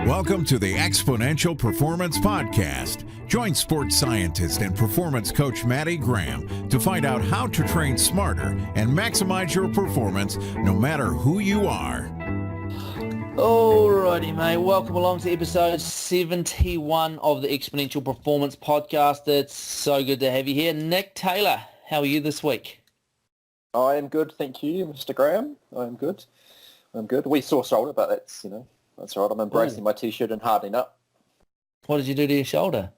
Welcome to the Exponential Performance Podcast. Join sports scientist and performance coach Maddie Graham to find out how to train smarter and maximize your performance no matter who you are. Alrighty, mate. Welcome along to episode 71 of the Exponential Performance Podcast. It's so good to have you here. Nick Taylor, how are you this week? I am good, thank you, Mr. Graham. I'm good. We saw shoulder, but that's all right. I'm embracing my t-shirt and hardening up. What did you do to your shoulder?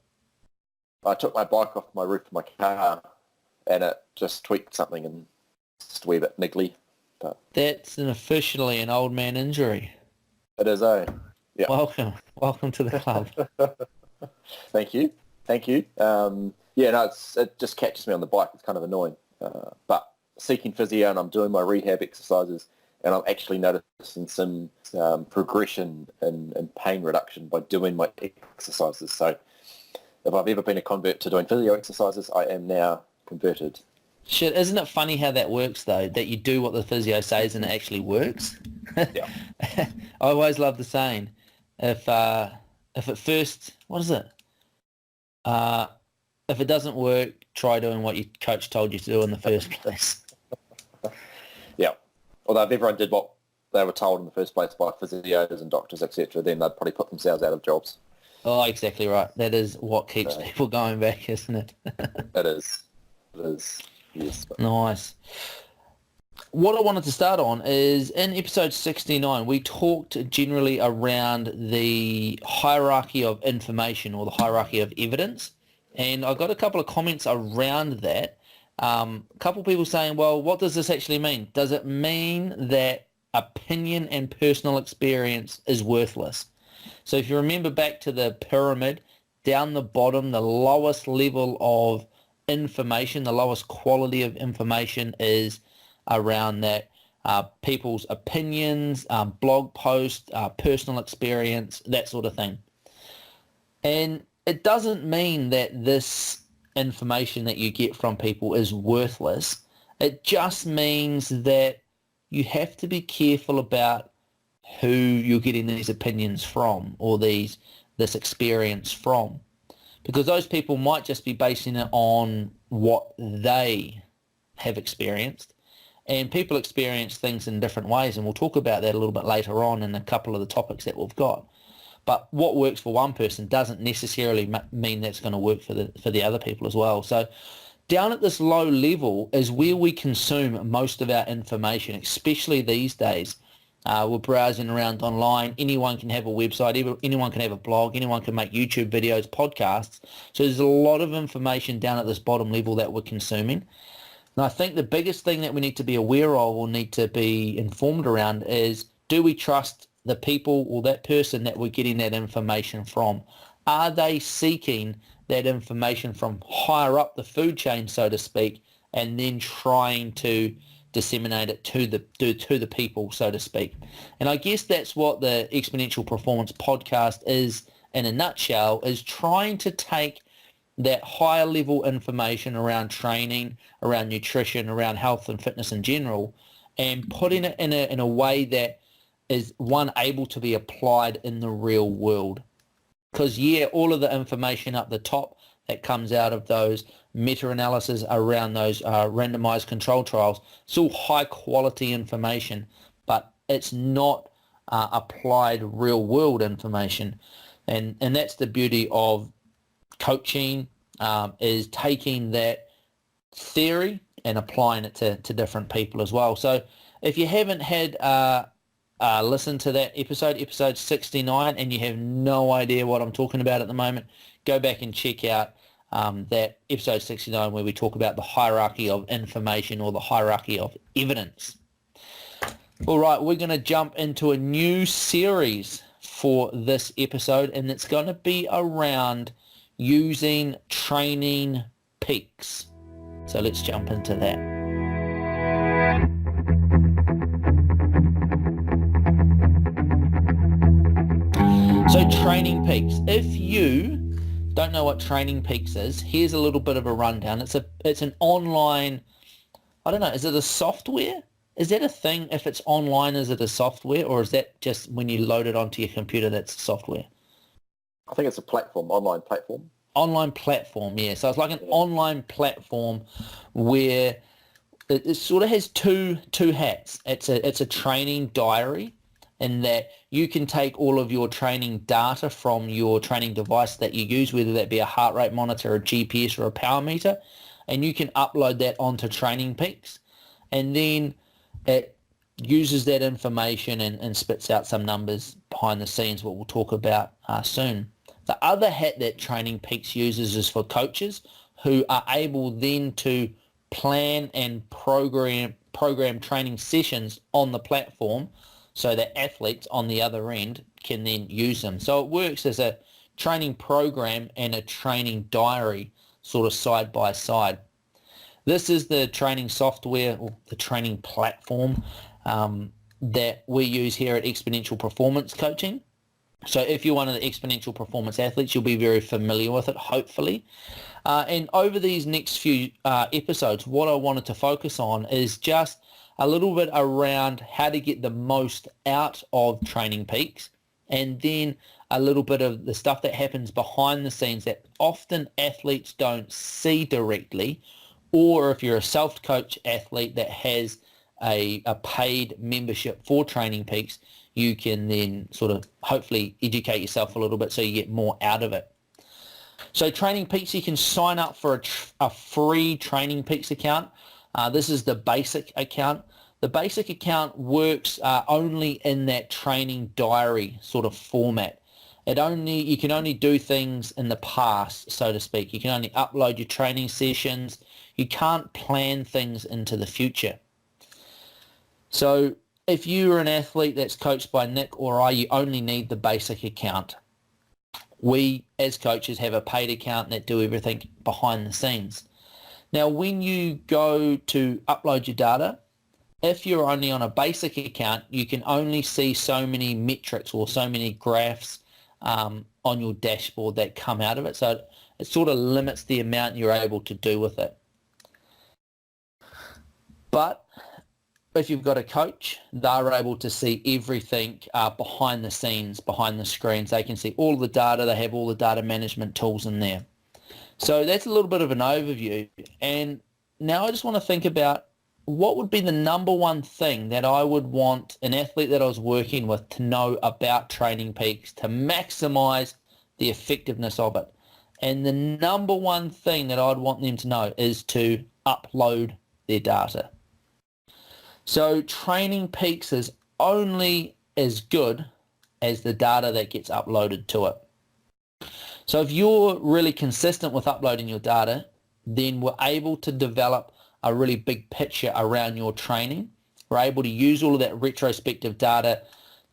I took my bike off my roof of my car, and it just tweaked something, and it's just a wee bit niggly. But That's officially an old man injury. it is, eh? Yeah. Welcome to the club. Thank you. It just catches me on the bike. It's kind of annoying. But seeking physio, and I'm doing my rehab exercises, and I'm actually noticing some progression and pain reduction by doing my exercises. So if I've ever been a convert to doing physio exercises, I am now converted. Shit, isn't it funny how that works, though, that you do what the physio says and it actually works? Yeah. I always love the saying, if at first, what is it? If it doesn't work, try doing what your coach told you to do in the first place. Yeah. Although if everyone did what they were told in the first place by physios and doctors, etc., then they'd probably put themselves out of jobs. Oh, exactly right. That is what keeps people going back, isn't it? It is. Yes. Nice. What I wanted to start on is in episode 69, we talked generally around the hierarchy of information or the hierarchy of evidence. And I got a couple of comments around that. A couple of people saying, well, what does this actually mean? Does it mean that opinion and personal experience is worthless? So if you remember back to the pyramid, down the bottom, the lowest level of information, the lowest quality of information is around that people's opinions, blog posts, personal experience, that sort of thing. And it doesn't mean that this information that you get from people is worthless. It just means that you have to be careful about who you're getting these opinions from or this experience from, because those people might just be basing it on what they have experienced, and people experience things in different ways, and we'll talk about that a little bit later on in a couple of the topics that we've got. But what works for one person doesn't necessarily mean that's going to work for the other people as well. So down at this low level is where we consume most of our information, especially these days. We're browsing around online. Anyone can have a website. Anyone can have a blog. Anyone can make YouTube videos, podcasts. So there's a lot of information down at this bottom level that we're consuming. And I think the biggest thing that we need to be aware of or need to be informed around is, do we trust the people or that person that we're getting that information from? Are they seeking that information from higher up the food chain, so to speak, and then trying to disseminate it to the people, so to speak? And I guess that's what the Exponential Performance Podcast is in a nutshell, is trying to take that higher level information around training, around nutrition, around health and fitness in general, and putting it in a way that is one able to be applied in the real world. Because all of the information up the top that comes out of those meta-analysis around those randomized control trials, it's all high quality information, but it's not applied real world information. And that's the beauty of coaching, is taking that theory and applying it to different people as well. So if you haven't had listen to that episode 69, and you have no idea what I'm talking about at the moment, go back and check out that episode 69 where we talk about the hierarchy of information or the hierarchy of evidence. All right, we're going to jump into a new series for this episode, and it's going to be around using training peaks. So let's jump into that. So training peaks. If you don't know what training peaks is, here's a little bit of a rundown. It's an online, I don't know, is it a software? Is that a thing? If it's online, is it a software, or is that just when you load it onto your computer, that's software? I think it's a platform, online platform. Online platform, yeah. So it's like an online platform where it sort of has two hats. It's a training diary, in that you can take all of your training data from your training device that you use, whether that be a heart rate monitor, a GPS, or a power meter, and you can upload that onto Training Peaks, and then it uses that information and spits out some numbers behind the scenes, what we'll talk about soon. The other hat that Training Peaks uses is for coaches, who are able then to plan and program training sessions on the platform, so that athletes on the other end can then use them. So it works as a training program and a training diary, sort of side by side. This is the training software, or the training platform, that we use here at Exponential Performance Coaching. So if you're one of the Exponential Performance athletes, you'll be very familiar with it, hopefully. And over these next few episodes, what I wanted to focus on is just a little bit around how to get the most out of Training Peaks, and then a little bit of the stuff that happens behind the scenes that often athletes don't see directly, or if you're a self-coach athlete that has a paid membership for Training Peaks, you can then sort of hopefully educate yourself a little bit so you get more out of it. So Training Peaks, you can sign up for a free Training Peaks account. This is the basic account. The basic account works only in that training diary sort of format. You can only do things in the past, so to speak. You can only upload your training sessions. You can't plan things into the future. So if you're an athlete that's coached by Nick or I, you only need the basic account. We, as coaches, have a paid account that do everything behind the scenes. Now, when you go to upload your data, if you're only on a basic account, you can only see so many metrics or so many graphs on your dashboard that come out of it. So it sort of limits the amount you're able to do with it. But if you've got a coach, they're able to see everything behind the scenes, behind the screens. They can see all the data. They have all the data management tools in there. So that's a little bit of an overview. And now I just want to think about what would be the number one thing that I would want an athlete that I was working with to know about Training Peaks to maximize the effectiveness of it. And the number one thing that I'd want them to know is to upload their data. So Training Peaks is only as good as the data that gets uploaded to it. So if you're really consistent with uploading your data, then we're able to develop a really big picture around your training. We're able to use all of that retrospective data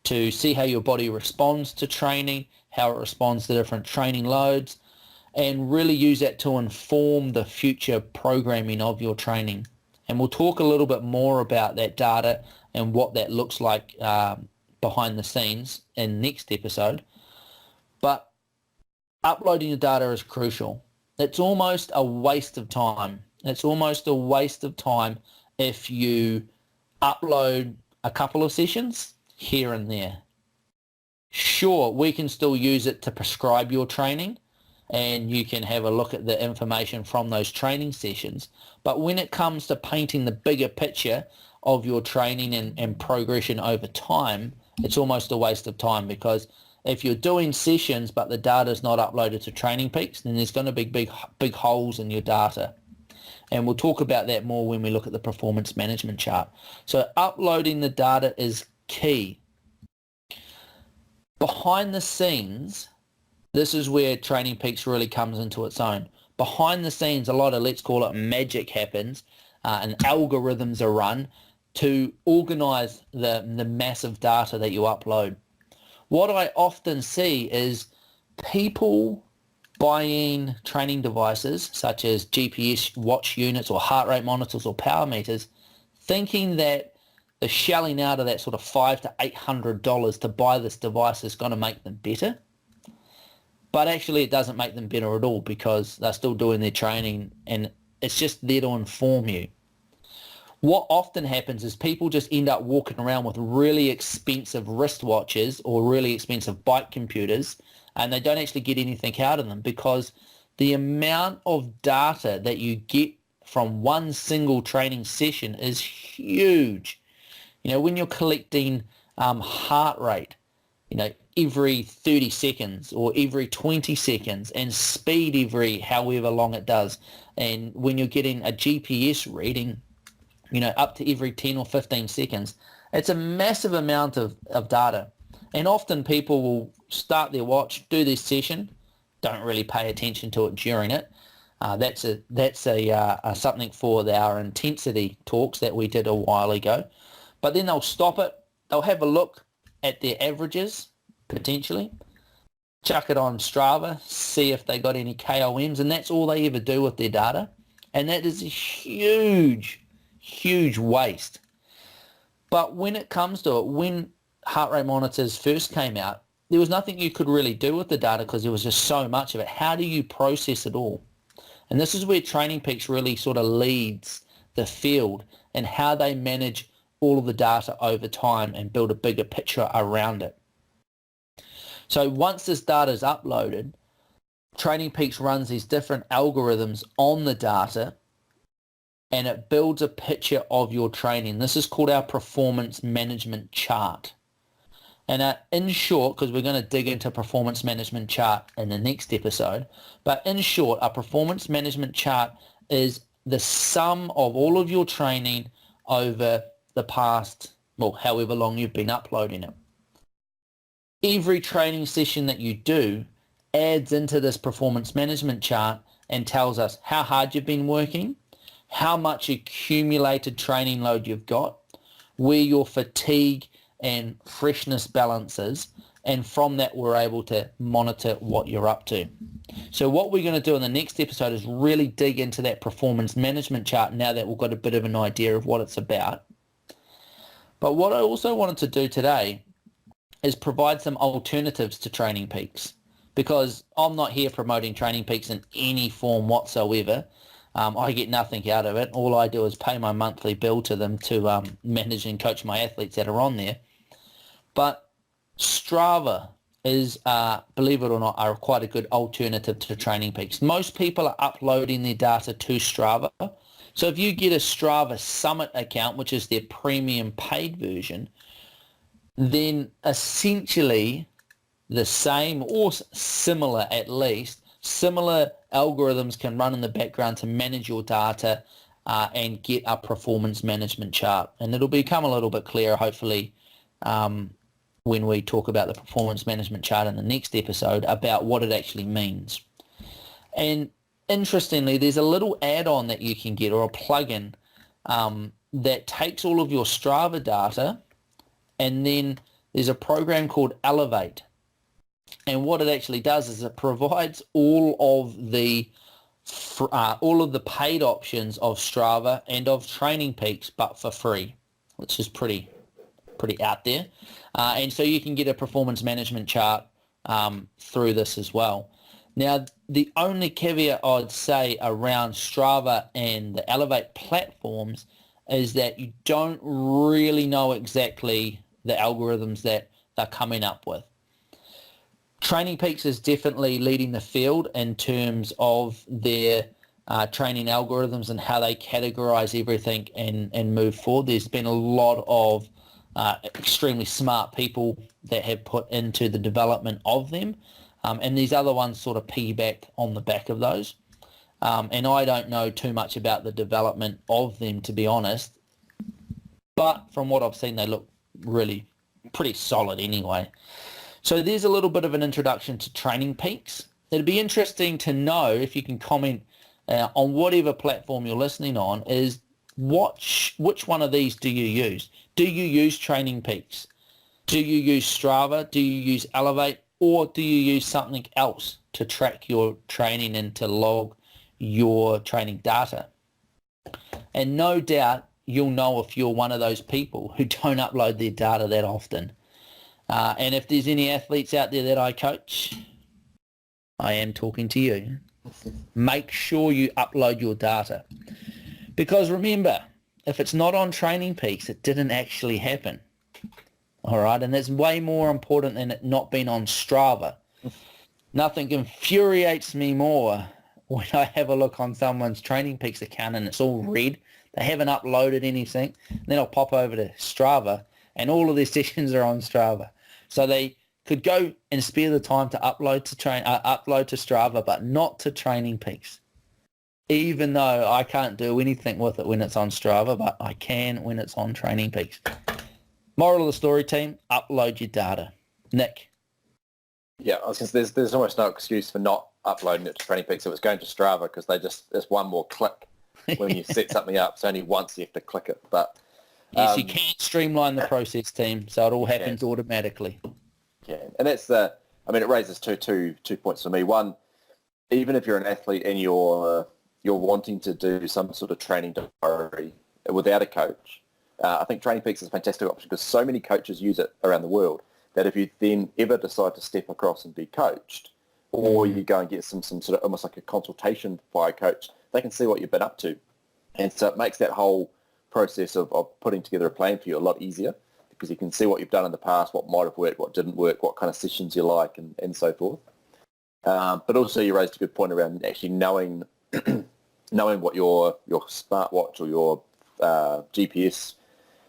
to see how your body responds to training, how it responds to different training loads, and really use that to inform the future programming of your training. And we'll talk a little bit more about that data and what that looks like behind the scenes in next episode. But uploading your data is crucial. It's almost a waste of time. It's almost a waste of time if you upload a couple of sessions here and there. Sure, we can still use it to prescribe your training, and you can have a look at the information from those training sessions. But when it comes to painting the bigger picture of your training and progression over time, it's almost a waste of time, because if you're doing sessions but the data is not uploaded to Training Peaks, then there's going to be big holes in your data. And we'll talk about that more when we look at the performance management chart. So uploading the data is key. Behind the scenes, this is where Training Peaks really comes into its own. Behind the scenes, a lot of, let's call it, magic happens, and algorithms are run to organize the massive data that you upload. What I often see is people buying training devices such as GPS watch units or heart rate monitors or power meters, thinking that the shelling out of that sort of $500 to $800 to buy this device is going to make them better. But actually it doesn't make them better at all, because they're still doing their training and it's just there to inform you. What often happens is people just end up walking around with really expensive wristwatches or really expensive bike computers, and they don't actually get anything out of them because the amount of data that you get from one single training session is huge. When you're collecting heart rate, every 30 seconds or every 20 seconds, and speed every however long it does, and when you're getting a GPS reading, up to every 10 or 15 seconds, it's a massive amount of data. And often people will start their watch, do this session, don't really pay attention to it during it. That's something for our intensity talks that we did a while ago. But then they'll stop it. They'll have a look at their averages, potentially, chuck it on Strava, see if they got any KOMs, and that's all they ever do with their data. And that is a huge, huge waste. But when it comes to it, when heart rate monitors first came out, there was nothing you could really do with the data because there was just so much of it. How do you process it all? And this is where Training Peaks really sort of leads the field and how they manage all of the data over time and build a bigger picture around it. So once this data is uploaded, Training Peaks runs these different algorithms on the data, and it builds a picture of your training. This is called our performance management chart. And in short, because we're going to dig into performance management chart in the next episode, but in short, a performance management chart is the sum of all of your training over the past, however long you've been uploading it. Every training session that you do adds into this performance management chart and tells us how hard you've been working, how much accumulated training load you've got, where your fatigue and freshness balance is, and from that we're able to monitor what you're up to. So what we're going to do in the next episode is really dig into that performance management chart now that we've got a bit of an idea of what it's about. But what I also wanted to do today is provide some alternatives to Training Peaks, because I'm not here promoting Training Peaks in any form whatsoever. I get nothing out of it. All I do is pay my monthly bill to them to manage and coach my athletes that are on there. But Strava is, believe it or not, are quite a good alternative to Training Peaks. Most people are uploading their data to Strava. So if you get a Strava Summit account, which is their premium paid version, then essentially the same or similar, at least, similar algorithms can run in the background to manage your data and get a performance management chart. And it'll become a little bit clearer, hopefully, when we talk about the performance management chart in the next episode about what it actually means. And interestingly, there's a little add-on that you can get, or a plugin that takes all of your Strava data, and then there's a program called Elevate. And what it actually does is it provides all of the paid options of Strava and of Training Peaks, but for free, which is pretty out there. And so you can get a performance management chart through this as well. Now, the only caveat I'd say around Strava and the Elevate platforms is that you don't really know exactly the algorithms that they're coming up with. Training Peaks is definitely leading the field in terms of their training algorithms and how they categorize everything and move forward. There's been a lot of extremely smart people that have put into the development of them, and these other ones sort of piggybacked on the back of those. And I don't know too much about the development of them, to be honest, but from what I've seen, they look really pretty solid anyway. So there's a little bit of an introduction to Training Peaks. It'd be interesting to know if you can comment on whatever platform you're listening on, is which one of these do you use? Do you use Training Peaks? Do you use Strava? Do you use Elevate? Or do you use something else to track your training and to log your training data? And no doubt you'll know if you're one of those people who don't upload their data that often. And if there's any athletes out there that I coach, I am talking to you. Make sure you upload your data. Because remember, if it's not on Training Peaks, it didn't actually happen. All right, and that's way more important than it not being on Strava. Nothing infuriates me more when I have a look on someone's Training Peaks account and it's all red. They haven't uploaded anything. Then I'll pop over to Strava and all of their sessions are on Strava. So they could go and spare the time to upload to Strava, but not to Training Peaks. Even though I can't do anything with it when it's on Strava, but I can when it's on Training Peaks. Moral of the story, team, upload your data. Nick. Yeah, I was going to say, there's almost no excuse for not uploading it to Training Peaks. It was going to Strava because there's one more click when you set something up. It's only once you have to click it. But yes, you can't streamline the process, team, so it all happens automatically. Yeah, and that's it raises two points for me. One, even if you're an athlete and you're wanting to do some sort of training diary without a coach, I think Training Peaks is a fantastic option because so many coaches use it around the world that if you then ever decide to step across and be coached, or you go and get some sort of almost like a consultation by a coach, they can see what you've been up to. And so it makes that whole process of putting together a plan for you a lot easier because you can see what you've done in the past, what might have worked, what didn't work, what kind of sessions you like, and so forth. But also you raised a good point around actually knowing what your smartwatch or your GPS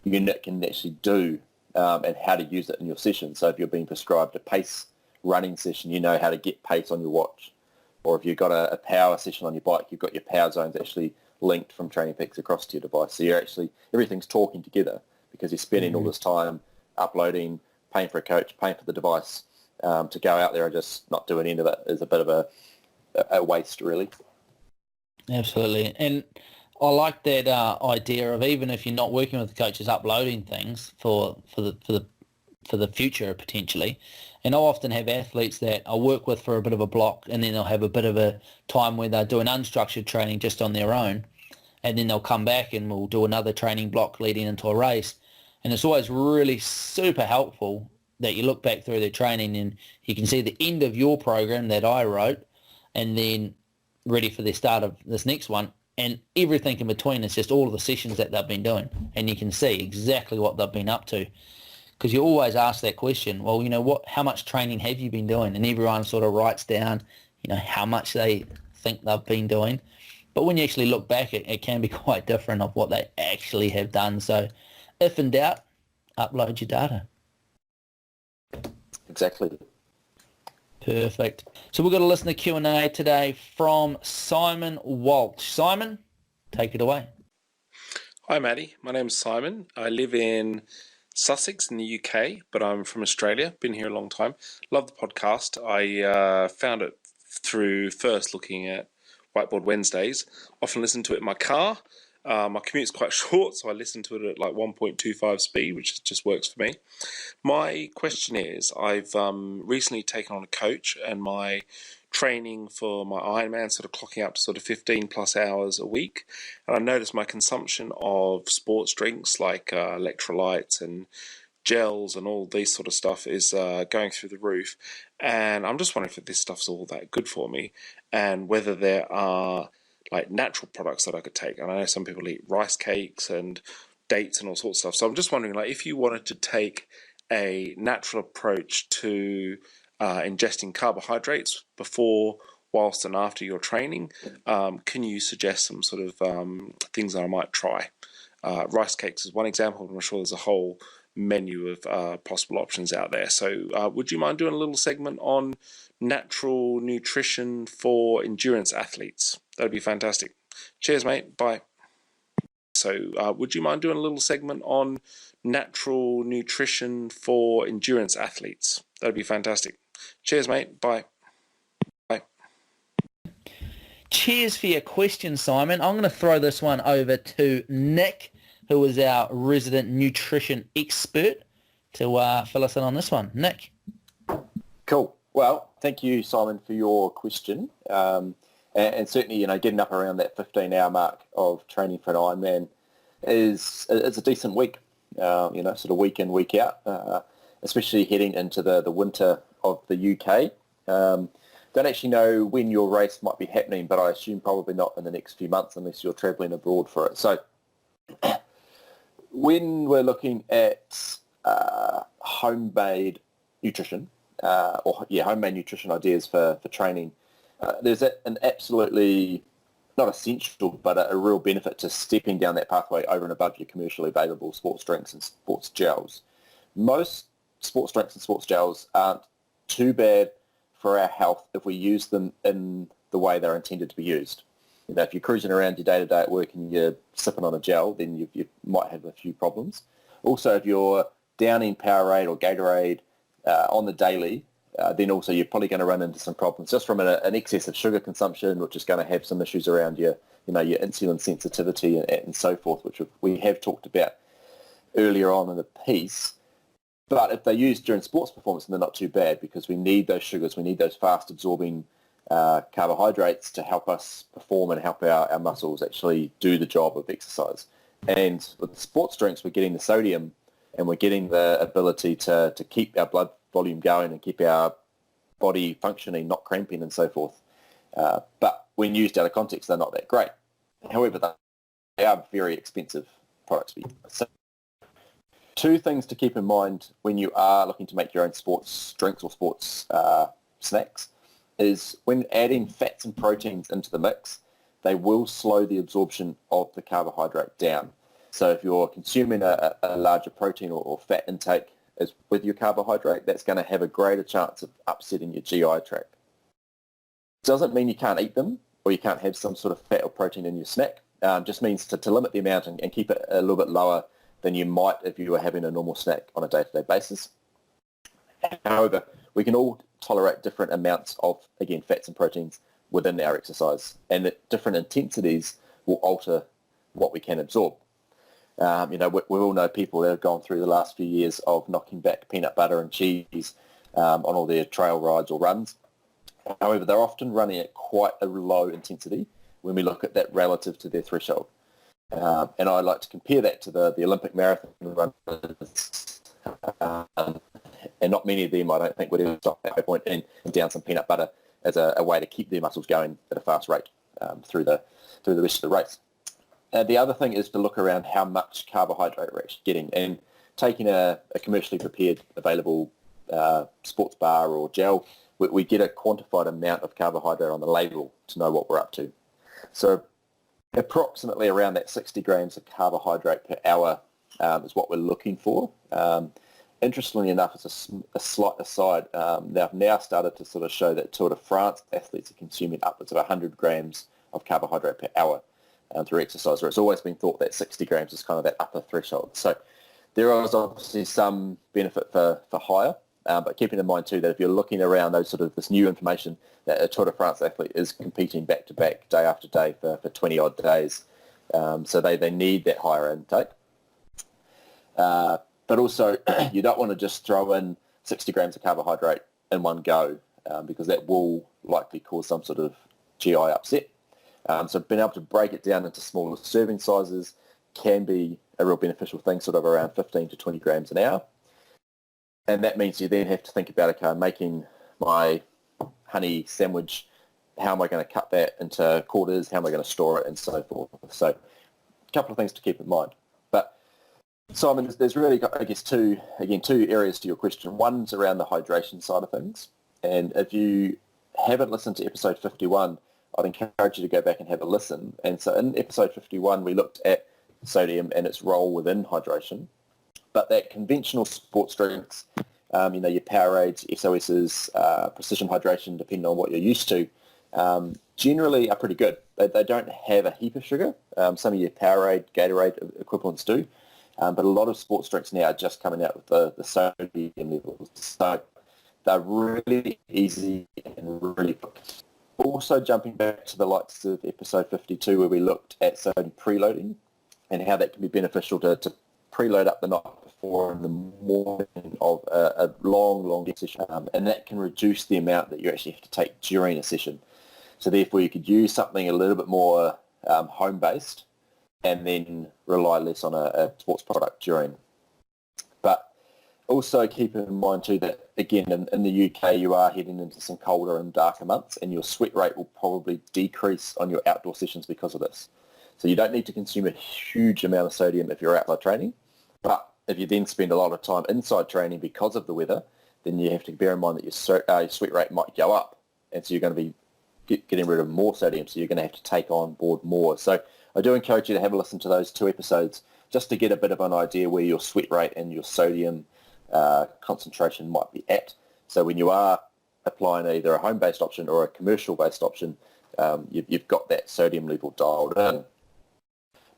unit can actually do and how to use it in your session. So if you're being prescribed a pace running session, you know how to get pace on your watch. Or if you've got a power session on your bike, you've got your power zones actually linked from Training Peaks across to your device. So you're actually, everything's talking together because you're spending all this time uploading, paying for a coach, paying for the device. To go out there and just not do any of it is a bit of a waste, really. Absolutely. And I like that idea of even if you're not working with the coaches, uploading things for the future potentially. And I often have athletes that I work with for a bit of a block, and then they'll have a bit of a time where they're doing unstructured training just on their own, and then they'll come back and we'll do another training block leading into a race. And it's always really super helpful that you look back through their training and you can see the end of your program that I wrote, and then ready for the start of this next one. And everything in between is just all of the sessions that they've been doing. And you can see exactly what they've been up to. Because you always ask that question, well, how much training have you been doing? And everyone sort of writes down, how much they think they've been doing. But when you actually look back, it can be quite different of what they actually have done. So if in doubt, upload your data. Exactly. Perfect. So we've got a listener Q&A today from Simon Walsh. Simon, take it away. Hi, Maddie. My name's Simon. I live in Sussex in the UK, but I'm from Australia. Been here a long time. Love the podcast. I found it through first looking at Whiteboard Wednesdays. Often listen to it in my car. My commute's quite short, so I listen to it at like 1.25 speed, which just works for me. My question is, I've recently taken on a coach, and my training for my Ironman sort of clocking up to sort of 15 plus hours a week. And I noticed my consumption of sports drinks like electrolytes and gels and all these sort of stuff is going through the roof. And I'm just wondering if this stuff's all that good for me, and whether there are like natural products that I could take. And I know some people eat rice cakes and dates and all sorts of stuff. So I'm just wondering, like, if you wanted to take a natural approach to ingesting carbohydrates before, whilst and after your training, can you suggest some sort of things that I might try? Rice cakes is one example, but I'm sure there's a whole menu of possible options out there. So would you mind doing a little segment on natural nutrition for endurance athletes? That'd be fantastic. Cheers, mate. Bye. So would you mind doing a little segment on natural nutrition for endurance athletes? That'd be fantastic. Cheers, mate. Bye. Bye. Cheers for your question, Simon. I'm going to throw this one over to Nick, who is our resident nutrition expert, to fill us in on this one. Nick. Cool. Well, thank you, Simon, for your question. And certainly, getting up around that 15-hour mark of training for an Ironman is a decent week, sort of week in, week out, especially heading into the winter of the UK. Don't actually know when your race might be happening, but I assume probably not in the next few months unless you're travelling abroad for it. So when we're looking at homemade nutrition, homemade nutrition ideas for training, there's an absolutely, not essential, but a real benefit to stepping down that pathway over and above your commercially available sports drinks and sports gels. Most sports drinks and sports gels aren't too bad for our health if we use them in the way they're intended to be used. You know, if you're cruising around your day-to-day at work and you're sipping on a gel, then you might have a few problems. Also, if you're downing Powerade or Gatorade on the daily, then also you're probably going to run into some problems just from an excess of sugar consumption, which is going to have some issues around your insulin sensitivity and so forth, which we have talked about earlier on in the piece. But if they're used during sports performance, then they're not too bad, because we need those sugars, we need those fast-absorbing carbohydrates to help us perform and help our muscles actually do the job of exercise. And with the sports drinks, we're getting the sodium and we're getting the ability to keep our blood volume going and keep our body functioning, not cramping and so forth. But when used out of context, they're not that great. However, they are very expensive products. So, two things to keep in mind when you are looking to make your own sports drinks or sports snacks is when adding fats and proteins into the mix, they will slow the absorption of the carbohydrate down. So if you're consuming a larger protein or fat intake with your carbohydrate, that's going to have a greater chance of upsetting your GI tract. Doesn't mean you can't eat them or you can't have some sort of fat or protein in your snack. Just means to limit the amount and keep it a little bit lower than you might if you were having a normal snack on a day-to-day basis. However, we can all tolerate different amounts of, again, fats and proteins within our exercise, and at different intensities will alter what we can absorb. We all know people that have gone through the last few years of knocking back peanut butter and cheese on all their trail rides or runs. However, they're often running at quite a low intensity when we look at that relative to their threshold. And I like to compare that to the Olympic marathon runners. And not many of them, I don't think, would ever stop at a point and down some peanut butter as a way to keep their muscles going at a fast rate through the rest of the race. The other thing is to look around how much carbohydrate we're actually getting, and taking a commercially prepared available sports bar or gel, we get a quantified amount of carbohydrate on the label to know what we're up to. So approximately around that 60 grams of carbohydrate per hour is what we're looking for. Interestingly enough, as a slight aside, they've now started to sort of show that Tour de France athletes are consuming upwards of 100 grams of carbohydrate per hour through exercise, where it's always been thought that 60 grams is kind of that upper threshold. So there is obviously some benefit for higher, but keeping in mind too that if you're looking around this new information that a Tour de France athlete is competing back to back, day after day for 20 odd days, so they need that higher intake. But also, you don't want to just throw in 60 grams of carbohydrate in one go, because that will likely cause some sort of GI upset. So being able to break it down into smaller serving sizes can be a real beneficial thing, sort of around 15 to 20 grams an hour. And that means you then have to think about, okay, making my honey sandwich, how am I going to cut that into quarters, how am I going to store it, and so forth. So a couple of things to keep in mind. But Simon, there's really, I guess, two areas to your question. One's around the hydration side of things. And if you haven't listened to episode 51, I'd encourage you to go back and have a listen. And so in episode 51, we looked at sodium and its role within hydration. But that conventional sports drinks, your Powerades, SOSs, precision hydration, depending on what you're used to, generally are pretty good. They don't have a heap of sugar. Some of your Powerade, Gatorade equivalents do. But a lot of sports drinks now are just coming out with the sodium levels. So they're really easy and really quick. Also jumping back to the likes of episode 52, where we looked at sodium preloading and how that can be beneficial to preload up the night before in the morning of a long session. And that can reduce the amount that you actually have to take during a session. So therefore you could use something a little bit more home-based and then rely less on a sports product during. But also keep in mind too that, again, in the UK you are heading into some colder and darker months, and your sweat rate will probably decrease on your outdoor sessions because of this. So you don't need to consume a huge amount of sodium if you're outside training, But if you then spend a lot of time inside training because of the weather, then you have to bear in mind that your sweat rate might go up, and so you're going to be getting rid of more sodium, so you're going to have to take on board more. So I do encourage you to have a listen to those 2 episodes just to get a bit of an idea where your sweat rate and your sodium concentration might be at. So when you are applying either a home-based option or a commercial-based option, you've got that sodium level dialed in.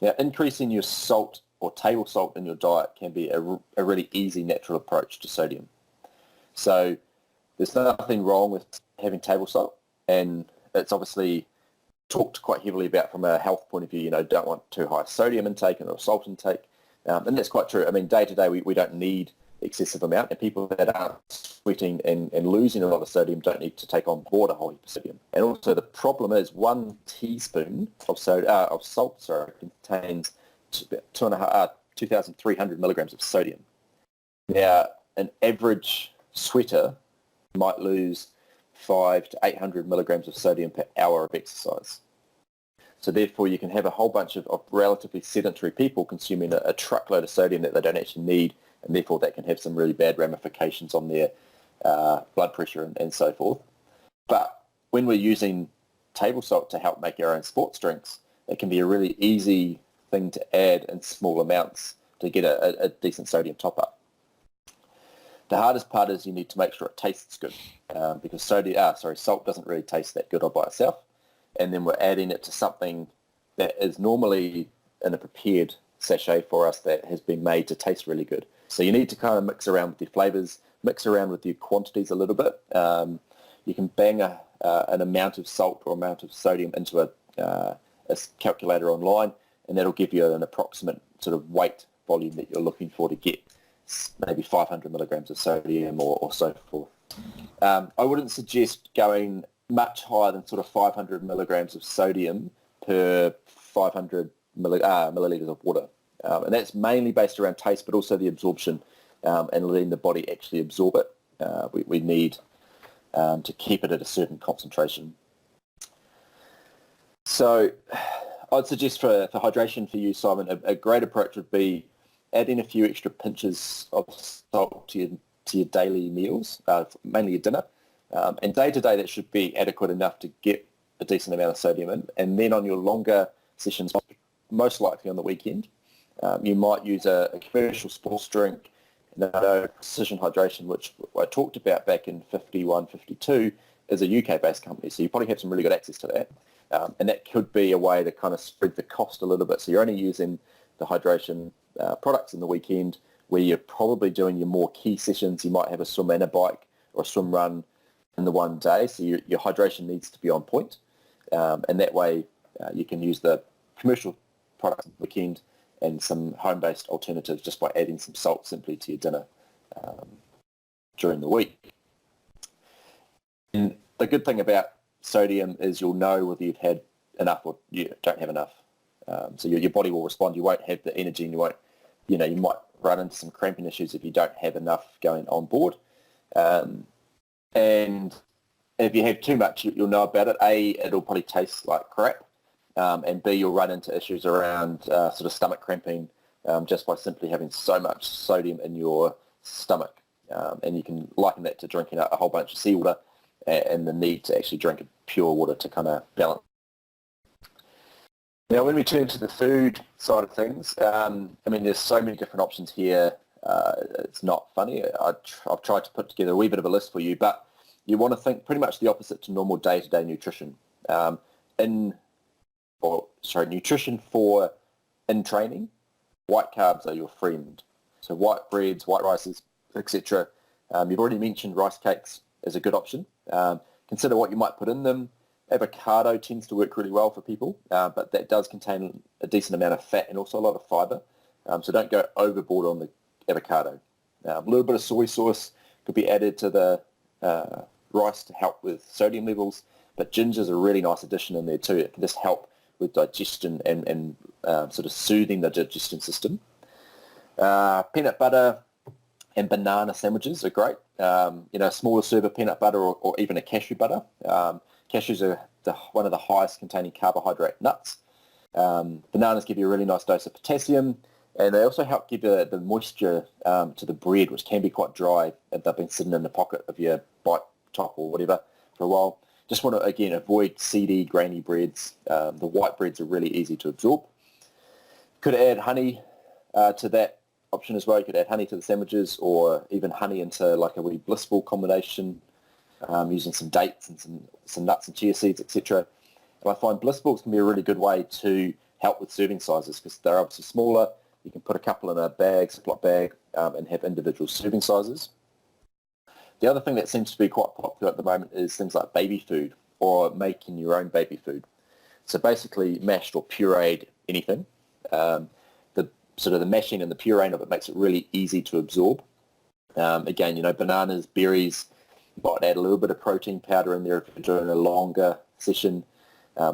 Now, increasing your salt or table salt in your diet can be a really easy, natural approach to sodium. So there's nothing wrong with having table salt, and it's obviously talked quite heavily about from a health point of view. Don't want too high sodium intake or salt intake, and that's quite true. I mean, day to day we don't need excessive amount, and people that are sweating and losing a lot of sodium don't need to take on board a whole heap of sodium. And also the problem is 1 teaspoon of salt contains 2,300 milligrams of sodium. Now, an average sweater might lose 500 to 800 milligrams of sodium per hour of exercise. So therefore you can have a whole bunch of relatively sedentary people consuming a truckload of sodium that they don't actually need, and therefore that can have some really bad ramifications on their blood pressure and so forth. But when we're using table salt to help make our own sports drinks, it can be a really easy thing to add in small amounts to get a decent sodium top-up. The hardest part is you need to make sure it tastes good, because salt doesn't really taste that good all by itself, and then we're adding it to something that is normally in a prepared sachet for us that has been made to taste really good. So you need to kind of mix around with your flavors, mix around with your quantities a little bit. You can bang an amount of salt or amount of sodium into a calculator online, and that'll give you an approximate sort of weight volume that you're looking for to get maybe 500 milligrams of sodium or so forth. I wouldn't suggest going much higher than sort of 500 milligrams of sodium per 500 milliliters of water. And that's mainly based around taste, but also the absorption and letting the body actually absorb it. We need to keep it at a certain concentration. So I'd suggest for hydration for you, Simon, a great approach would be adding a few extra pinches of salt to your daily meals, mainly your dinner. And day to day that should be adequate enough to get a decent amount of sodium in. And then on your longer sessions, most likely on the weekend, you might use a commercial sports drink. Precision Hydration, which I talked about back in 51, 52, is a UK-based company. So you probably have some really good access to that. And that could be a way to kind of spread the cost a little bit. So you're only using the hydration products in the weekend, where you're probably doing your more key sessions. You might have a swim and a bike or a swim run in the one day. So your hydration needs to be on point. And that way you can use the commercial products on the weekend and some home-based alternatives just by adding some salt simply to your dinner during the week. And the good thing about sodium is you'll know whether you've had enough or you don't have enough. So your body will respond. You won't have the energy, and you might run into some cramping issues if you don't have enough going on board. And if you have too much, you'll know about it. A, it'll probably taste like crap. And B, you'll run into issues around sort of stomach cramping just by simply having so much sodium in your stomach. And you can liken that to drinking a whole bunch of seawater and the need to actually drink pure water to kind of balance. Now, when we turn to the food side of things, there's so many different options here. It's not funny. I've tried to put together a wee bit of a list for you, but you want to think pretty much the opposite to normal day-to-day nutrition. Nutrition for in training, white carbs are your friend. So white breads, white rices, etc. You've already mentioned rice cakes as a good option. Consider what you might put in them. Avocado tends to work really well for people, but that does contain a decent amount of fat and also a lot of fiber. So don't go overboard on the avocado. A little bit of soy sauce could be added to the rice to help with sodium levels, but ginger is a really nice addition in there too. It can just help with digestion and sort of soothing the digestion system. Peanut butter and banana sandwiches are great. A smaller serve of peanut butter or even a cashew butter. Cashews are one of the highest containing carbohydrate nuts. Bananas give you a really nice dose of potassium, And they also help give the moisture to the bread, which can be quite dry if they've been sitting in the pocket of your bike top or whatever for a while. Just want to, again, avoid seedy, grainy breads. The white breads are really easy to absorb. Could add honey to that option as well. You could add honey to the sandwiches, or even honey into like a wee blissful combination, using some dates and some nuts and chia seeds, etc. And I find blissfuls can be a really good way to help with serving sizes because they're obviously smaller. You can put a couple in a bag, Ziploc bag, and have individual serving sizes. The other thing that seems to be quite popular at the moment is things like baby food or making your own baby food. So basically mashed or pureed anything. The mashing and the pureeing of it makes it really easy to absorb. Again, bananas, berries, you might add a little bit of protein powder in there if you're doing a longer session.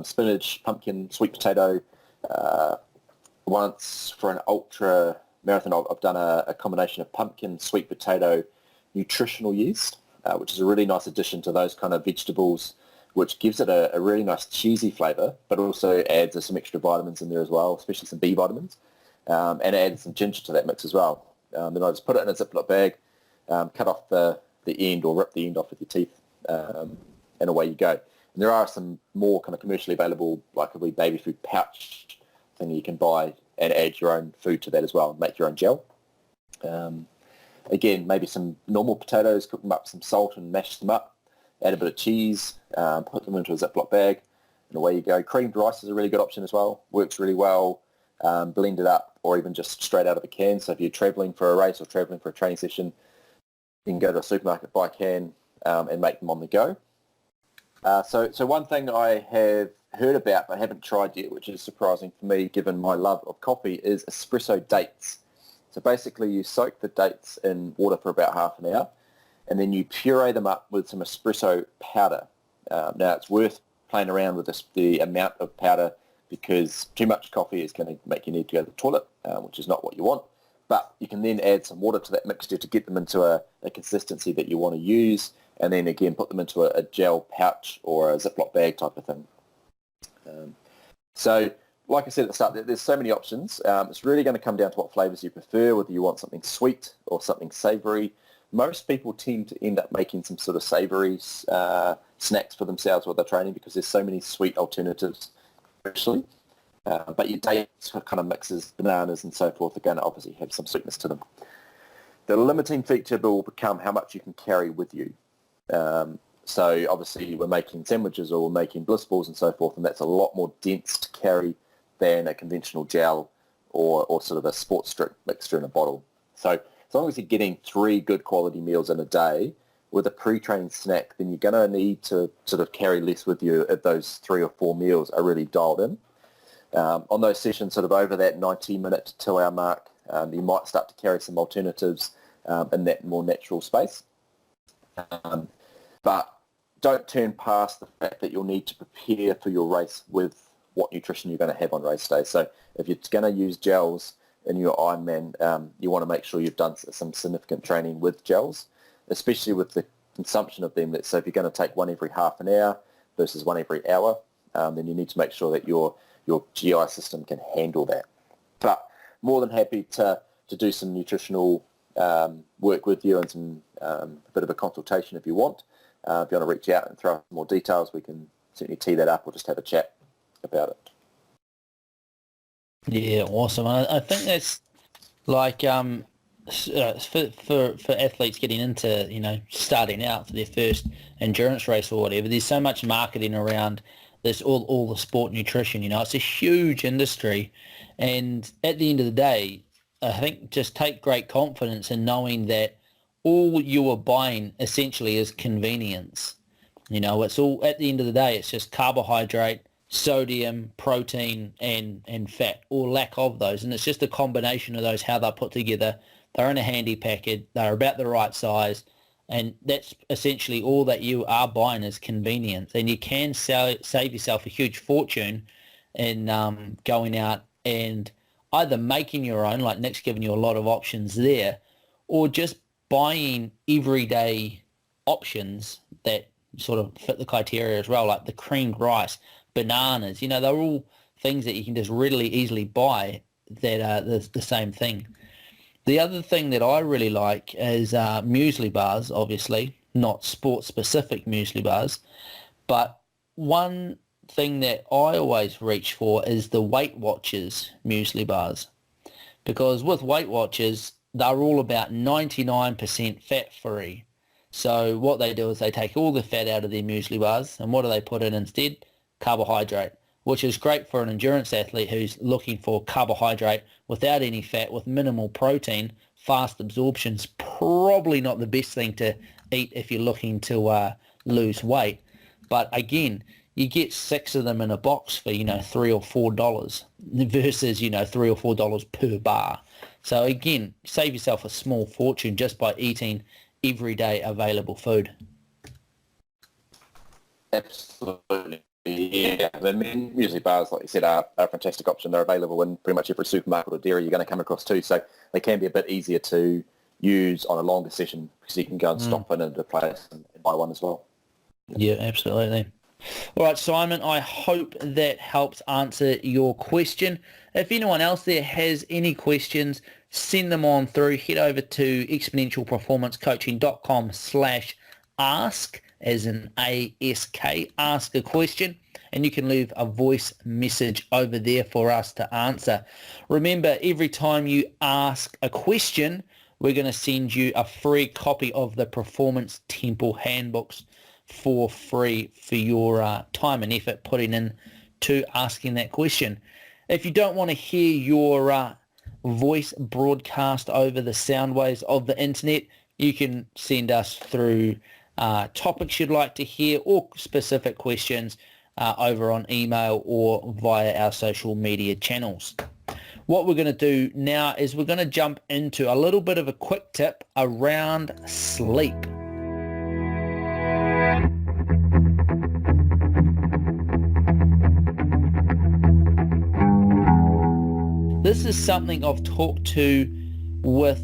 Spinach, pumpkin, sweet potato. Once for an ultra marathon, I've done a combination of pumpkin, sweet potato, nutritional yeast, which is a really nice addition to those kind of vegetables, which gives it a really nice cheesy flavour, but also adds some extra vitamins in there as well, especially some B vitamins, and adds some ginger to that mix as well. Then I just put it in a Ziploc bag, cut off the end or rip the end off with your teeth, and away you go. And there are some more kind of commercially available, like a wee baby food pouch thing you can buy and add your own food to that as well and make your own gel. Again, maybe some normal potatoes, cook them up with some salt and mash them up, add a bit of cheese, put them into a Ziploc bag, and away you go. Creamed rice is a really good option as well, works really well, blend it up, or even just straight out of a can. So if you're travelling for a race or travelling for a training session, you can go to a supermarket, buy a can, and make them on the go. So one thing I have heard about but haven't tried yet, which is surprising for me given my love of coffee, is espresso dates. So basically you soak the dates in water for about half an hour and then you puree them up with some espresso powder. Now it's worth playing around with the amount of powder because too much coffee is going to make you need to go to the toilet, which is not what you want. But you can then add some water to that mixture to get them into a consistency that you want to use, and then again put them into a gel pouch or a Ziploc bag type of thing. So like I said at the start, there's so many options. It's really going to come down to what flavours you prefer, whether you want something sweet or something savoury. Most people tend to end up making some sort of savoury snacks for themselves while they're training because there's so many sweet alternatives, actually. But your dates kind of mixes, bananas and so forth, are going to obviously have some sweetness to them. The limiting feature will become how much you can carry with you. So obviously we're making sandwiches or we're making blissballs and so forth, and that's a lot more dense to carry than a conventional gel or sort of a sports drink mixture in a bottle. So as long as you're getting 3 good quality meals in a day with a pre-training snack, then you're going to need to sort of carry less with you if those 3 or 4 meals are really dialed in. On those sessions sort of over that 90-minute to 2-hour mark, you might start to carry some alternatives in that more natural space. But don't turn past the fact that you'll need to prepare for your race with what nutrition you're going to have on race day. So if you're going to use gels in your Ironman, you want to make sure you've done some significant training with gels, especially with the consumption of them. So if you're going to take one every half an hour versus one every hour, then you need to make sure that your GI system can handle that. But more than happy to do some nutritional work with you and some a bit of a consultation if you want. If you want to reach out and throw out more details, we can certainly tee that up or just have a chat about it. Yeah, awesome. I think that's like for athletes getting into, starting out for their first endurance race or whatever, there's so much marketing around this, all the sport nutrition, it's a huge industry. And at the end of the day, I think just take great confidence in knowing that all you are buying essentially is convenience. It's all, at the end of the day, it's just carbohydrate, sodium, protein, and fat, or lack of those. And it's just a combination of those, how they're put together. They're in a handy packet. They're about the right size. And that's essentially all that you are buying is convenience. And you can save yourself a huge fortune in going out and either making your own, like Nick's given you a lot of options there, or just buying everyday options that sort of fit the criteria as well, like the creamed rice, bananas, they're all things that you can just readily, easily buy that are the same thing. The other thing that I really like is muesli bars, obviously, not sport-specific muesli bars, but one thing that I always reach for is the Weight Watchers muesli bars, because with Weight Watchers, they're all about 99% fat-free. So what they do is they take all the fat out of their muesli bars, and what do they put in instead? Carbohydrate, which is great for an endurance athlete who's looking for carbohydrate without any fat, with minimal protein. Fast absorption's probably not the best thing to eat if you're looking to lose weight. But again, you get 6 of them in a box for, $3 or $4 versus, $3 or $4 per bar. So again, save yourself a small fortune just by eating everyday available food. Absolutely. Yeah, I mean, muesli bars, like you said, are a fantastic option. They're available in pretty much every supermarket or dairy you're going to come across too, so they can be a bit easier to use on a longer session because you can go and stop in at a place and buy one as well. Yeah, absolutely. All right, Simon, I hope that helps answer your question. If anyone else there has any questions, send them on through. Head over to exponentialperformancecoaching.com/ask, as in ASK, ask a question, and you can leave a voice message over there for us to answer. Remember, every time you ask a question, we're going to send you a free copy of the Performance Temple Handbooks for free for your time and effort putting in to asking that question. If you don't want to hear your voice broadcast over the sound waves of the internet, you can send us through topics you'd like to hear or specific questions over on email or via our social media channels. What we're going to do now is we're going to jump into a little bit of a quick tip around sleep. This is something I've talked to with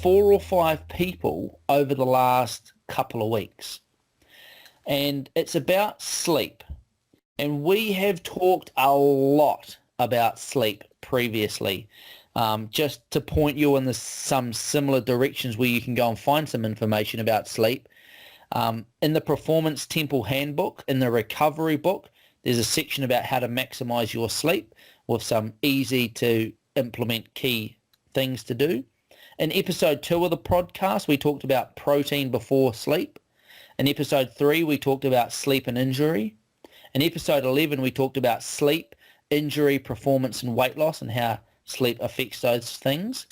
4 or 5 people over the last couple of weeks. And it's about sleep. And we have talked a lot about sleep previously, just to point you in some similar directions where you can go and find some information about sleep. In the Performance Temple Handbook, in the recovery book, there's a section about how to maximize your sleep with some easy to implement key things to do. In episode 2 of the podcast, we talked about protein before sleep. In episode 3, we talked about sleep and injury. In episode 11, we talked about sleep, injury, performance, and weight loss and how sleep affects those things.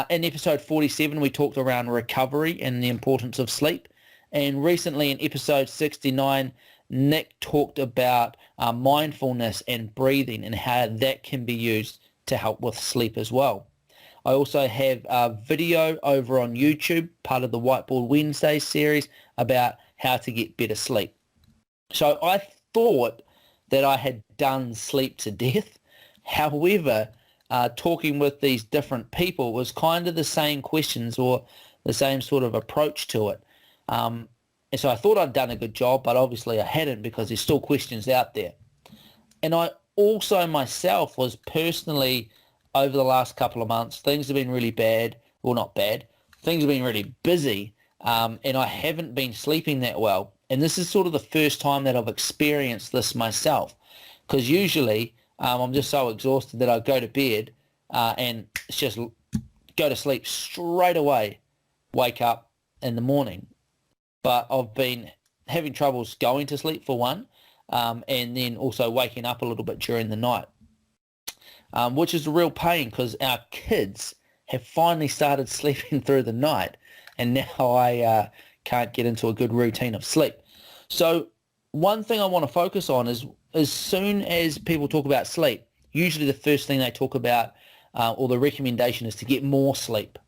In episode 47, we talked around recovery and the importance of sleep. And recently in episode 69, Nick talked about mindfulness and breathing and how that can be used to help with sleep as well. I also have a video over on YouTube, part of the Whiteboard Wednesday series, about how to get better sleep. So I thought that I had done sleep to death. However, talking with these different people was kind of the same questions or the same sort of approach to it. And so I thought I'd done a good job, but obviously I hadn't because there's still questions out there. And I also myself was personally, over the last couple of months, things have been really bad. Well, not bad. Things have been really busy, and I haven't been sleeping that well. And this is sort of the first time that I've experienced this myself, because usually I'm just so exhausted that I go to bed and it's just go to sleep straight away, wake up in the morning. But I've been having troubles going to sleep for one, and then also waking up a little bit during the night, which is a real pain because our kids have finally started sleeping through the night, and now I can't get into a good routine of sleep. So one thing I want to focus on is as soon as people talk about sleep, usually the first thing they talk about or the recommendation is to get more sleep,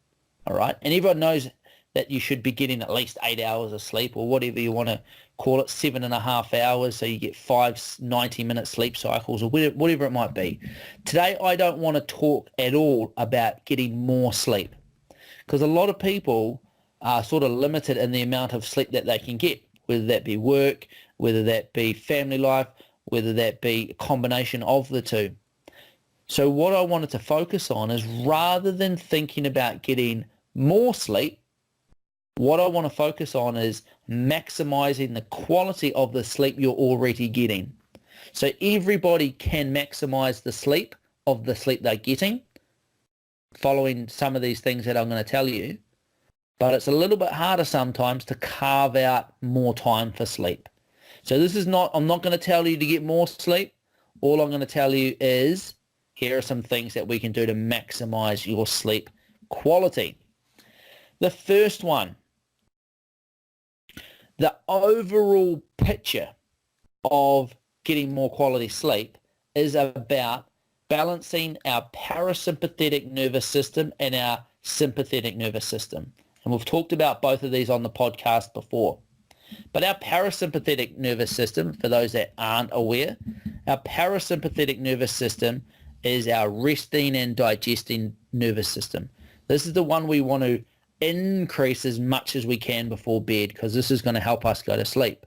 all right? And everyone knows that you should be getting at least 8 hours of sleep or whatever you want to call it, 7.5 hours, so you get 5 90-minute sleep cycles or whatever it might be. Today, I don't want to talk at all about getting more sleep because a lot of people are sort of limited in the amount of sleep that they can get, whether that be work, whether that be family life, whether that be a combination of the two. So what I wanted to focus on is, rather than thinking about getting more sleep, what I want to focus on is maximizing the quality of the sleep you're already getting. So everybody can maximize the sleep of the sleep they're getting, following some of these things that I'm going to tell you. But it's a little bit harder sometimes to carve out more time for sleep. So I'm not going to tell you to get more sleep. All I'm going to tell you is, here are some things that we can do to maximize your sleep quality. The first one, the overall picture of getting more quality sleep is about balancing our parasympathetic nervous system and our sympathetic nervous system. And we've talked about both of these on the podcast before. But our parasympathetic nervous system, for those that aren't aware, our parasympathetic nervous system is our resting and digesting nervous system. This is the one we want to increase as much as we can before bed, because this is going to help us go to sleep.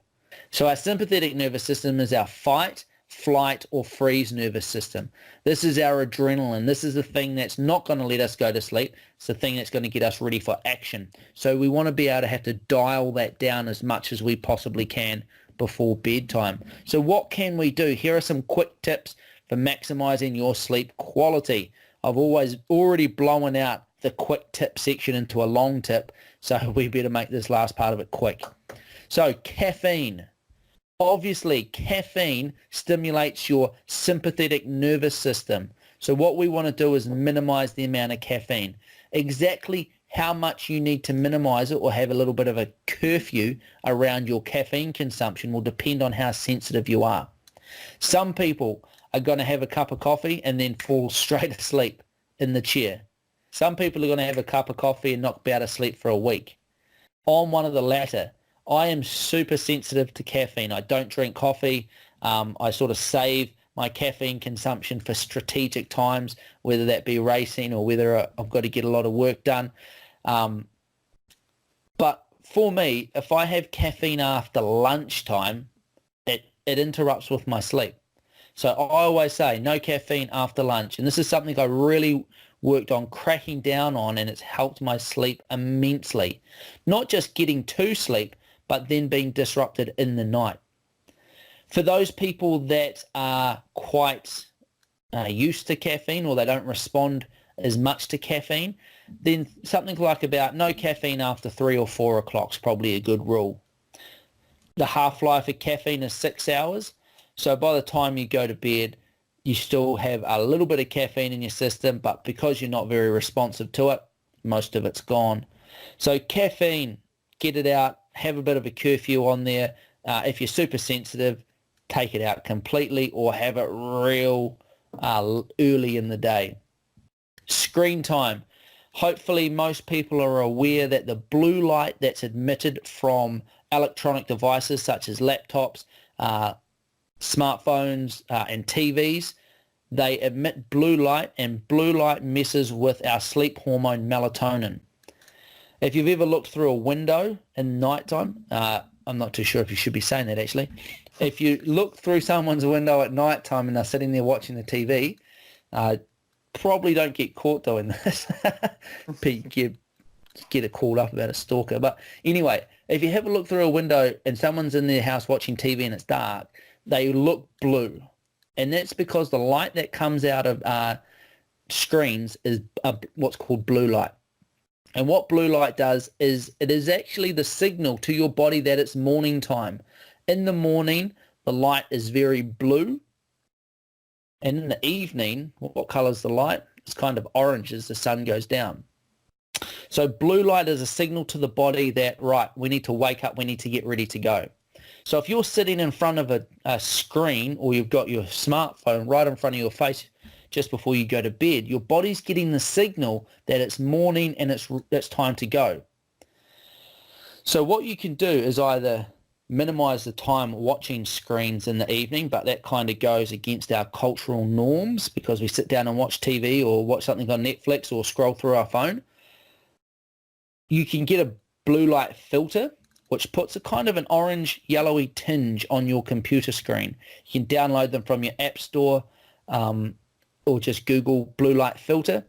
So our sympathetic nervous system is our fight, flight, or freeze nervous system. This is our adrenaline. This is the thing that's not going to let us go to sleep. It's the thing that's going to get us ready for action. So we want to be able to have to dial that down as much as we possibly can before bedtime. So what can we do? Here are some quick tips for maximizing your sleep quality. I've already blown out the quick tip section into a long tip, so we better make this last part of it quick. So caffeine. Obviously, caffeine stimulates your sympathetic nervous system. So what we want to do is minimize the amount of caffeine. Exactly how much you need to minimize it or have a little bit of a curfew around your caffeine consumption will depend on how sensitive you are. Some people are going to have a cup of coffee and then fall straight asleep in the chair. Some people are going to have a cup of coffee and not be able to sleep for a week. I'm one of the latter. I am super sensitive to caffeine. I don't drink coffee. I sort of save my caffeine consumption for strategic times, whether that be racing or whether I've got to get a lot of work done. But for me, if I have caffeine after lunchtime, it interrupts with my sleep. So I always say no caffeine after lunch. And this is something I really worked on cracking down on, and it's helped my sleep immensely. Not just getting to sleep, but then being disrupted in the night. For those people that are quite used to caffeine, or they don't respond as much to caffeine, then something like about no caffeine after 3 or 4 o'clock is probably a good rule. The half-life of caffeine is 6 hours. So by the time you go to bed, you still have a little bit of caffeine in your system, but because you're not very responsive to it, most of it's gone. So caffeine, get it out, have a bit of a curfew on there. If you're super sensitive, take it out completely or have it real early in the day. Screen time. Hopefully most people are aware that the blue light that's emitted from electronic devices such as laptops, smartphones and TVs, they emit blue light, and blue light messes with our sleep hormone melatonin. If you've ever looked through a window in nighttime, I'm not too sure if you should be saying that actually. If you look through someone's window at nighttime and they're sitting there watching the TV, probably don't get caught doing this. Get a call up about a stalker. But anyway, if you have a look through a window and someone's in their house watching TV and it's dark, they look blue. And that's because the light that comes out of screens is what's called blue light. And what blue light does is it is actually the signal to your body that it's morning time. In the morning, the light is very blue. And in the evening, what color is the light? It's kind of orange as the sun goes down. So blue light is a signal to the body that, right, we need to wake up, we need to get ready to go. So if you're sitting in front of a screen, or you've got your smartphone right in front of your face just before you go to bed, your body's getting the signal that it's morning and it's time to go. So what you can do is either minimize the time watching screens in the evening, but that kind of goes against our cultural norms because we sit down and watch TV or watch something on Netflix or scroll through our phone. You can get a blue light filter, which puts a kind of an orange yellowy tinge on your computer screen. You can download them from your app store, or just Google blue light filter,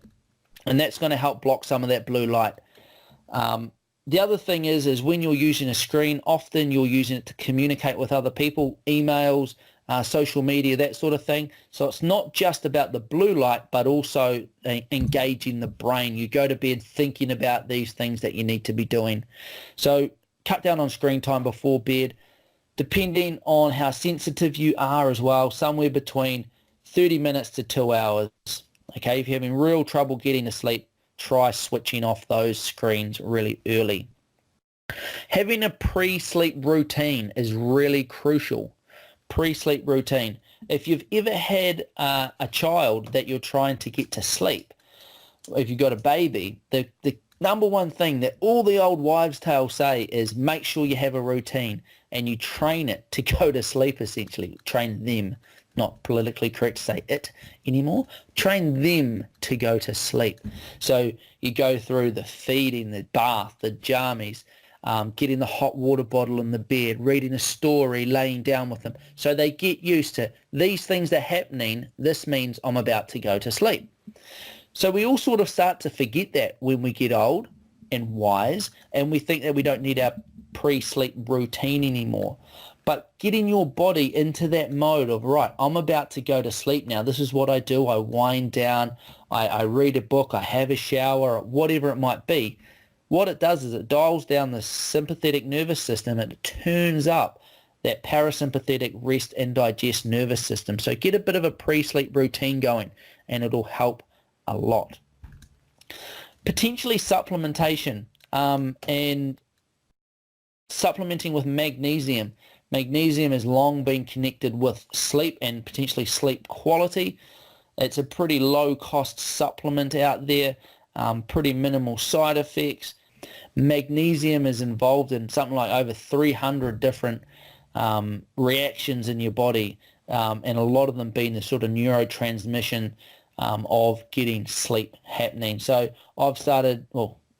and that's going to help block some of that blue light. The other thing is when you're using a screen, often you're using it to communicate with other people, emails, social media, that sort of thing. So it's not just about the blue light, but also engaging the brain. You go to bed thinking about these things that you need to be doing. So cut down on screen time before bed, depending on how sensitive you are as well, somewhere between 30 minutes to 2 hours. Okay, if you're having real trouble getting to sleep, try switching off those screens really early. Having a pre-sleep routine is really crucial. Pre-sleep routine. If you've ever had a child that you're trying to get to sleep, if you've got a baby, the number one thing that all the old wives' tales say is make sure you have a routine and you train it to go to sleep, essentially. Train them. Not politically correct to say it anymore. Train them to go to sleep. So you go through the feeding, the bath, the jammies, getting the hot water bottle in the bed, reading a story, laying down with them. So they get used to these things are happening. This means I'm about to go to sleep. So we all sort of start to forget that when we get old and wise, and we think that we don't need our pre-sleep routine anymore. But getting your body into that mode of, right, I'm about to go to sleep now. This is what I do. I wind down, I read a book, I have a shower, whatever it might be. What it does is it dials down the sympathetic nervous system and it turns up that parasympathetic rest and digest nervous system. So get a bit of a pre-sleep routine going and it'll help a lot. Potentially supplementation and supplementing with magnesium. Magnesium has long been connected with sleep and potentially sleep quality. It's a pretty low-cost supplement out there, pretty minimal side effects. Magnesium is involved in something like over 300 different reactions in your body, and a lot of them being the sort of neurotransmission of getting sleep happening. So I've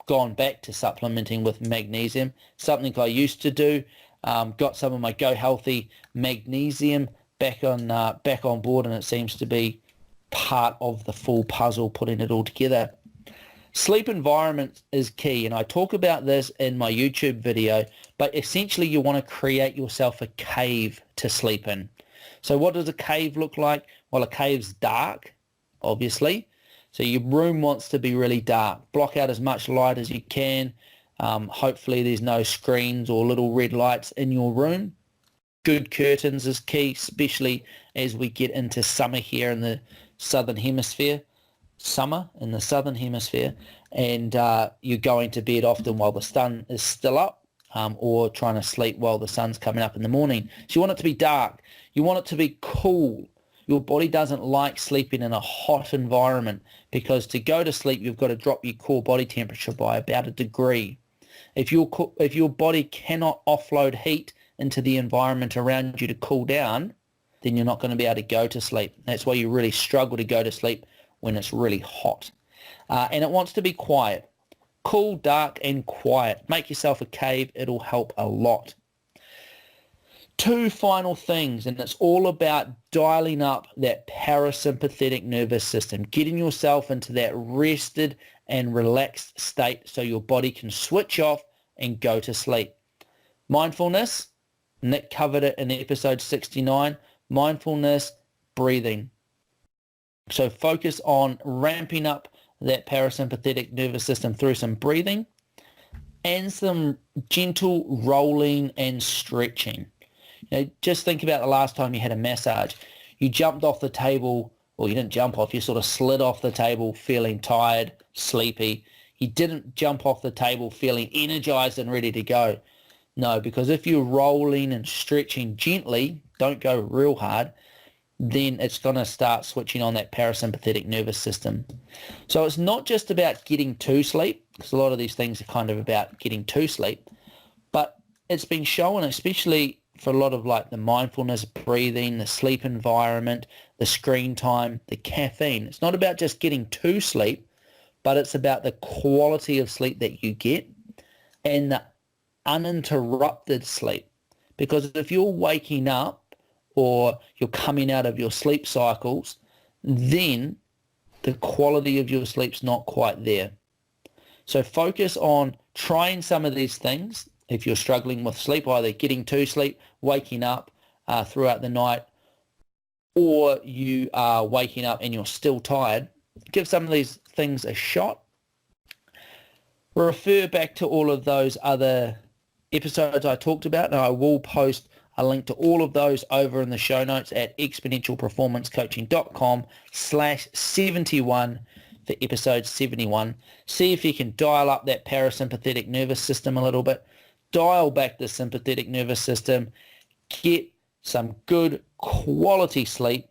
gone back to supplementing with magnesium, something I used to do. Got some of my Go Healthy magnesium back on board, and it seems to be part of the full puzzle, putting it all together. Sleep environment is key, and I talk about this in my YouTube video, but essentially you want to create yourself a cave to sleep in. So what does a cave look like? Well, a cave's dark, obviously. So your room wants to be really dark. Block out as much light as you can. Hopefully there's no screens or little red lights in your room. Good curtains is key, especially as we get into summer here in the southern hemisphere. And you're going to bed often while the sun is still up, or trying to sleep while the sun's coming up in the morning. So you want it to be dark. You want it to be cool. Your body doesn't like sleeping in a hot environment because to go to sleep, you've got to drop your core body temperature by about 1 degree. If your body cannot offload heat into the environment around you to cool down, then you're not going to be able to go to sleep. That's why you really struggle to go to sleep when it's really hot. And it wants to be quiet. Cool, dark, and quiet. Make yourself a cave. It'll help a lot. 2 final things, and it's all about dialing up that parasympathetic nervous system, getting yourself into that rested and relaxed state so your body can switch off and go to sleep. Mindfulness, Nick covered it in episode 69, mindfulness, breathing. So focus on ramping up that parasympathetic nervous system through some breathing and some gentle rolling and stretching. Just think about the last time you had a massage. You jumped off the table, or you didn't jump off, you sort of slid off the table feeling tired, sleepy. You didn't jump off the table feeling energized and ready to go. No, because if you're rolling and stretching gently, don't go real hard, then it's going to start switching on that parasympathetic nervous system. So it's not just about getting to sleep, because a lot of these things are kind of about getting to sleep, but it's been shown, especially for a lot of like the mindfulness, breathing, the sleep environment, the screen time, the caffeine. It's not about just getting to sleep, but it's about the quality of sleep that you get and the uninterrupted sleep. Because if you're waking up or you're coming out of your sleep cycles, then the quality of your sleep's not quite there. So focus on trying some of these things. If you're struggling with sleep, either getting to sleep, waking up throughout the night, or you are waking up and you're still tired, give some of these things a shot. Refer back to all of those other episodes I talked about, and I will post a link to all of those over in the show notes at exponentialperformancecoaching.com/71 for episode 71. See if you can dial up that parasympathetic nervous system a little bit, dial back the sympathetic nervous system, get some good quality sleep,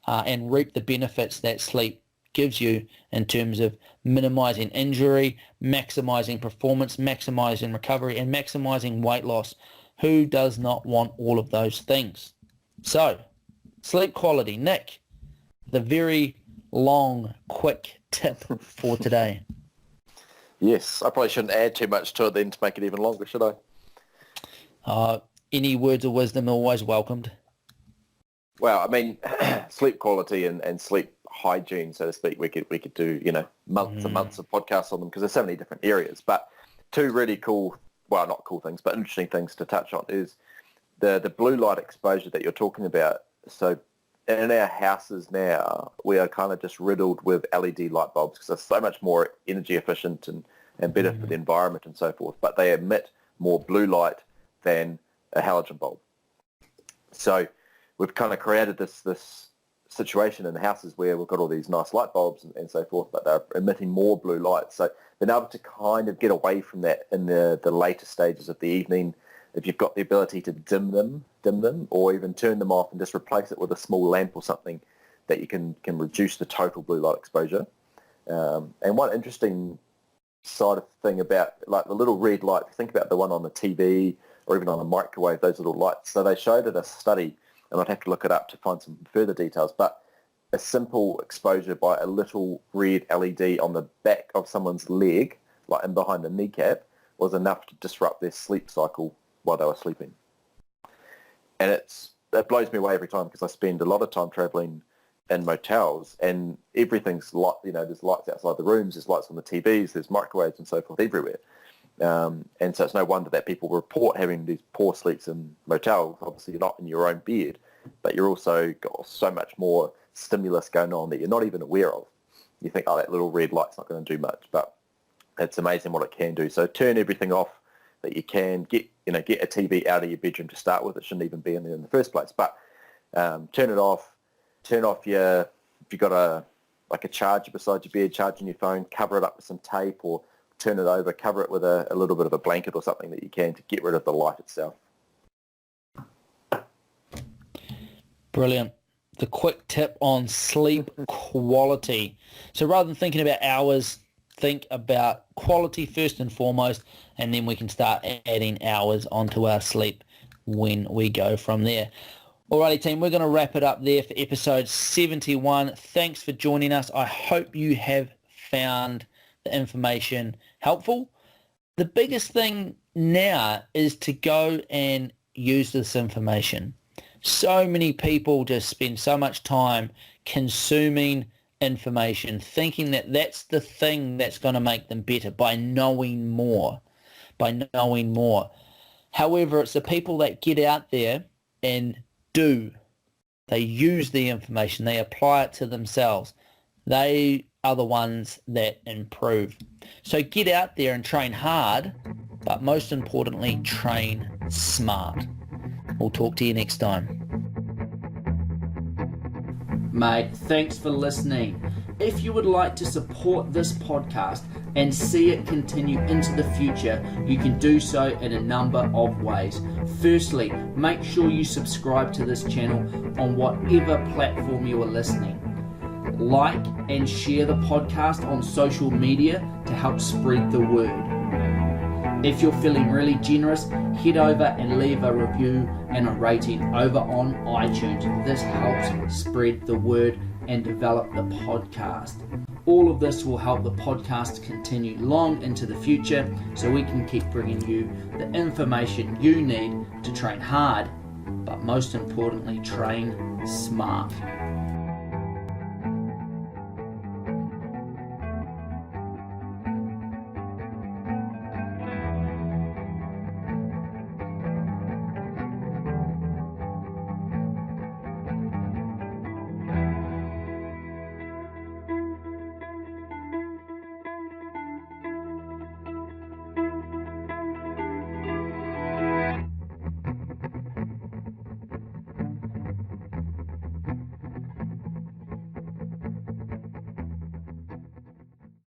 and reap the benefits that sleep gives you in terms of minimizing injury, maximizing performance, maximizing recovery, and maximizing weight loss. Who does not want all of those things? So, sleep quality. Nick, the very long, quick tip for today. Yes, I probably shouldn't add too much to it then to make it even longer, should I? Any words of wisdom are always welcomed. Well, I mean, sleep quality and sleep hygiene, so to speak, we could do, months and months of podcasts on them because there's so many different areas. But two really cool, well, not cool things, but interesting things to touch on is the blue light exposure that you're talking about. So in our houses now, we are kind of just riddled with LED light bulbs because they're so much more energy efficient and better for the environment and so forth. But they emit more blue light than a halogen bulb. So we've kind of created this situation in the houses where we've got all these nice light bulbs and so forth, but they're emitting more blue light. So being able to kind of get away from that in the later stages of the evening, if you've got the ability to dim them, or even turn them off and just replace it with a small lamp or something, that you can reduce the total blue light exposure. And one interesting side of thing about like the little red light, think about the one on the TV or even on a microwave, those little lights. So they showed in a study, and I'd have to look it up to find some further details, but a simple exposure by a little red LED on the back of someone's leg, like in behind the kneecap, was enough to disrupt their sleep cycle while they were sleeping. And it blows me away every time because I spend a lot of time traveling in motels and everything's light, there's lights outside the rooms, there's lights on the TVs, there's microwaves and so forth everywhere. And so it's no wonder that people report having these poor sleeps in motels. Obviously you're not in your own bed, but you're also got so much more stimulus going on that you're not even aware of. You think, that little red light's not going to do much, but it's amazing what it can do. So turn everything off that you can. Get a TV out of your bedroom to start with. It shouldn't even be in there in the first place, but turn it off. Turn off if you've got a charger beside your bed, charging your phone, cover it up with some tape or turn it over, cover it with a little bit of a blanket or something that you can to get rid of the light itself. Brilliant. The quick tip on sleep quality. So rather than thinking about hours, think about quality first and foremost, and then we can start adding hours onto our sleep when we go from there. Alrighty team, we're going to wrap it up there for episode 71. Thanks for joining us. I hope you have found the information helpful. The biggest thing now is to go and use this information. So many people just spend so much time consuming information, thinking that that's the thing that's going to make them better by knowing more. However, it's the people that get out there and do. They use the information. They apply it to themselves. They are the ones that improve. So get out there and train hard, but most importantly, train smart. We'll talk to you next time. Mate, thanks for listening. If you would like to support this podcast and see it continue into the future, you can do so in a number of ways. Firstly, make sure you subscribe to this channel on whatever platform you are listening. Like and share the podcast on social media to help spread the word. If you're feeling really generous, head over and leave a review and a rating over on iTunes. This helps spread the word and develop the podcast. All of this will help the podcast continue long into the future so we can keep bringing you the information you need to train hard, but most importantly, train smart.